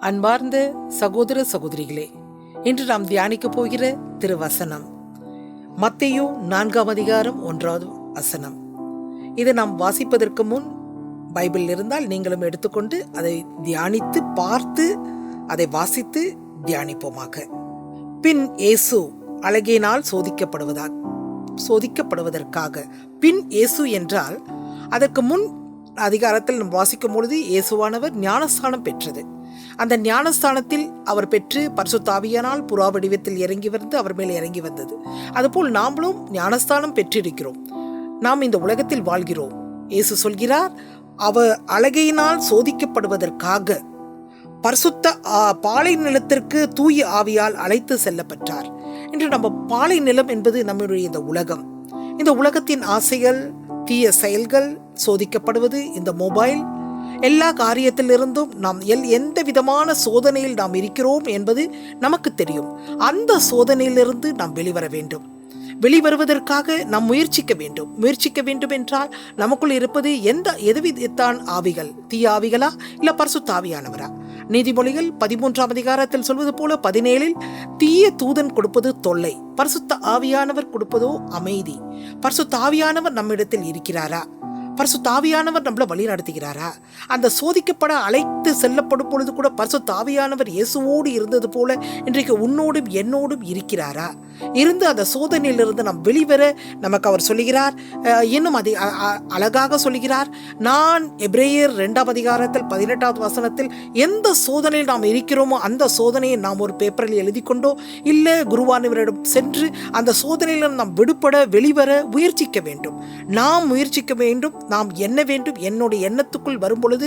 அன்பார்ந்த சகோதர சகோதரிகளே, இன்று நாம் தியானிக்க போகிற திருவசனம் மத்தேயு 4:1 வசனம். இதை நாம் வாசிப்பதற்கு முன் பைபிள் இருந்தால் நீங்களும் எடுத்துக்கொண்டு அதை தியானித்து பார்த்து அதை வாசித்து தியானிப்போமாக. பின் இயேசு அழகினால் சோதிக்கப்படுவதற்காக. பின் இயேசு என்றால் அதற்கு முன் அதிகாரத்தில் நாம் வாசிக்கும் பொழுது இயேசுவானவர் ஞானஸ்தானம் பெற்றது. அந்த ஞானஸ்தானத்தில் அவர் பெற்று பரிசுத்த ஆவியானால் புறா வடிவத்தில் இறங்கி வந்து அவர் மேல் இறங்கி வந்தது. அதுபோல் நாமளும் ஞானஸ்தானம் பெற்றிருக்கிறோம். நாம் இந்த உலகத்தில் வாழ்கிறோம். இயேசு சொல்கிறார், அவர் அழகையினால் சோதிக்கப்படுவதற்காக பரிசுத்த பாலை நிலத்திற்கு தூய ஆவியால் அழைத்து செல்லப்பட்டார். இன்று நம்ம பாலை நிலம் என்பது நம்முடைய இந்த உலகம். இந்த உலகத்தின் ஆசைகள், தீய செயல்கள் சோதிக்கப்படுவது, இந்த மொபைல், எல்லா காரியத்திலிருந்தும் நாம் எந்த விதமான சோதனையில் நாம் இருக்கிறோம் என்பது நமக்கு தெரியும். அந்த சோதனையிலிருந்து நாம் வெளிவர வேண்டும். வெளிவருவதற்காக நாம் முயற்சிக்க வேண்டும் என்றால் நமக்குள் இருப்பது எதுவிதான் ஆவிகள்? தீய ஆவிகளா இல்ல பரிசுத்த ஆவியானவரா? நீதிமொழிகள் 13ஆம் அதிகாரத்தில் சொல்வது போல 17 தீய தூதன் கொடுப்பது தொல்லை, பரிசுத்த ஆவியானவர் கொடுப்பதோ அமைதி. பரிசுத்த ஆவியானவர் நம்மிடத்தில் இருக்கிறாரா? பரிசுத்த ஆவியானவர் நம்மளை வழி நடத்துகிறாரா? அந்த சோதிக்கப்பட அழைத்து செல்லப்படும் பொழுது கூட பரிசுத்த ஆவியானவர் இயேசுவோடு இருந்தது போல இன்றைக்கு உன்னோடும் என்னோடும் இருக்கிறாரா? இருந்து அந்த சோதனையிலிருந்து நாம் வெளிவர நமக்கு அவர் சொல்லுகிறார். இன்னும் அதை அழகாக சொல்லுகிறார். நான் எபிரேயர் 2ஆம் அதிகாரத்தில் 18வது வசனத்தில் எந்த சோதனையில் நாம் இருக்கிறோமோ அந்த சோதனையை நாம் ஒரு பேப்பரில் எழுதி கொண்டோ இல்லை குருவானவரிடம் சென்று அந்த சோதனையில் நாம் விடுபட வெளிவர முயற்சிக்க வேண்டும். நாம் முயற்சிக்க வேண்டும். நாம் என்ன வேண்டும்? என்னுடைய எண்ணத்துக்குள் வரும் பொழுது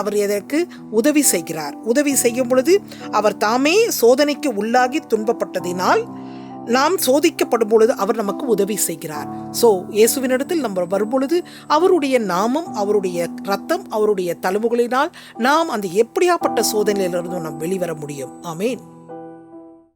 அவர் எதற்கு உதவி செய்கிறார். உதவி செய்யும் பொழுது அவர் தாமே சோதனைக்கு உள்ளாகி துன்பப்பட்டதினால் நாம் சோதிக்கப்படும் பொழுது அவர் நமக்கு உதவி செய்கிறார். இயேசுவினிடத்தில் நம்ம வரும் பொழுது அவருடைய நாமம், அவருடைய இரத்தம், அவருடைய தழும்புகளினால் நாம் அந்த எப்படியாப்பட்ட சோதனையிலிருந்து நாம் வெளிவர முடியும். ஆமேன்.